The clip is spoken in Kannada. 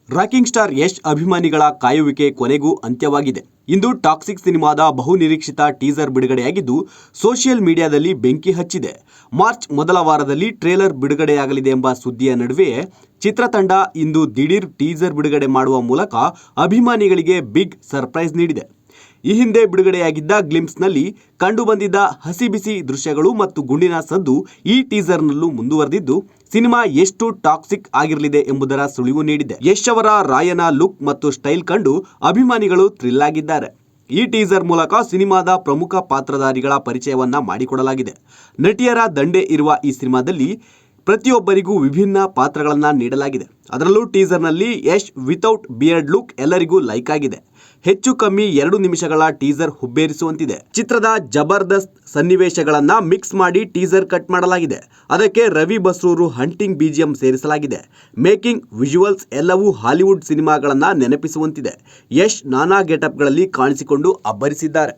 ರಾಕಿಂಗ್ ಸ್ಟಾರ್ ಯಶ್ ಅಭಿಮಾನಿಗಳ ಕಾಯುವಿಕೆ ಕೊನೆಗೂ ಅಂತ್ಯವಾಗಿದೆ. ಇಂದು ಟಾಕ್ಸಿಕ್ ಸಿನಿಮಾದ ಬಹುನಿರೀಕ್ಷಿತ ಟೀಸರ್ ಬಿಡುಗಡೆಯಾಗಿದ್ದು ಸೋಷಿಯಲ್ ಮೀಡಿಯಾದಲ್ಲಿ ಬೆಂಕಿ ಹಚ್ಚಿದೆ. ಮಾರ್ಚ್ ಮೊದಲ ವಾರದಲ್ಲಿ ಟ್ರೇಲರ್ ಬಿಡುಗಡೆಯಾಗಲಿದೆ ಎಂಬ ಸುದ್ದಿಯ ನಡುವೆಯೇ ಚಿತ್ರತಂಡ ಇಂದು ದಿಢೀರ್ ಟೀಸರ್ ಬಿಡುಗಡೆ ಮಾಡುವ ಮೂಲಕ ಅಭಿಮಾನಿಗಳಿಗೆ ಬಿಗ್ ಸರ್ಪ್ರೈಸ್ ನೀಡಿದೆ. ಈ ಹಿಂದೆ ಬಿಡುಗಡೆಯಾಗಿದ್ದ ಗ್ಲಿಂಪ್ಸ್ನಲ್ಲಿ ಕಂಡುಬಂದಿದ್ದ ಹಸಿಬಿಸಿ ದೃಶ್ಯಗಳು ಮತ್ತು ಗುಂಡಿನ ಸದ್ದು ಈ ಟೀಸರ್ನಲ್ಲೂ ಮುಂದುವರೆದಿದ್ದು ಸಿನಿಮಾ ಎಷ್ಟು ಟಾಕ್ಸಿಕ್ ಆಗಿರಲಿದೆ ಎಂಬುದರ ಸುಳಿವು ನೀಡಿದೆ. ಯಶ್ ಅವರ ರಾಯನ ಲುಕ್ ಮತ್ತು ಸ್ಟೈಲ್ ಕಂಡು ಅಭಿಮಾನಿಗಳು ಥ್ರಿಲ್ ಆಗಿದ್ದಾರೆ. ಈ ಟೀಸರ್ ಮೂಲಕ ಸಿನಿಮಾದ ಪ್ರಮುಖ ಪಾತ್ರಧಾರಿಗಳ ಪರಿಚಯವನ್ನ ಮಾಡಿಕೊಡಲಾಗಿದೆ. ನಟಿಯರ ದಂಡೆ ಇರುವ ಈ ಸಿನಿಮಾದಲ್ಲಿ ಪ್ರತಿಯೊಬ್ಬರಿಗೂ ವಿಭಿನ್ನ ಪಾತ್ರಗಳನ್ನು ನೀಡಲಾಗಿದೆ. ಅದರಲ್ಲೂ ಟೀಸರ್ನಲ್ಲಿ ಯಶ್ ವಿತೌಟ್ ಬಿಯರ್ಡ್ ಲುಕ್ ಎಲ್ಲರಿಗೂ ಲೈಕ್ ಆಗಿದೆ. ಹೆಚ್ಚು ಕಮ್ಮಿ 2 ನಿಮಿಷಗಳ ಟೀಸರ್ ಹುಬ್ಬೇರಿಸುವಂತಿದೆ. ಚಿತ್ರದ ಜಬರ್ದಸ್ತ್ ಸನ್ನಿವೇಶಗಳನ್ನ ಮಿಕ್ಸ್ ಮಾಡಿ ಟೀಸರ್ ಕಟ್ ಮಾಡಲಾಗಿದೆ. ಅದಕ್ಕೆ ರವಿ ಬಸ್ರೂರು ಹಂಟಿಂಗ್ ಬಿಜಿಎಂ ಸೇರಿಸಲಾಗಿದೆ. ಮೇಕಿಂಗ್, ವಿಜುವಲ್ಸ್ ಎಲ್ಲವೂ ಹಾಲಿವುಡ್ ಸಿನಿಮಾಗಳನ್ನ ನೆನಪಿಸುವಂತಿದೆ. ಯಶ್ ನಾನಾ ಗೆಟಪ್ಗಳಲ್ಲಿ ಕಾಣಿಸಿಕೊಂಡು ಅಬ್ಬರಿಸಿದ್ದಾರೆ.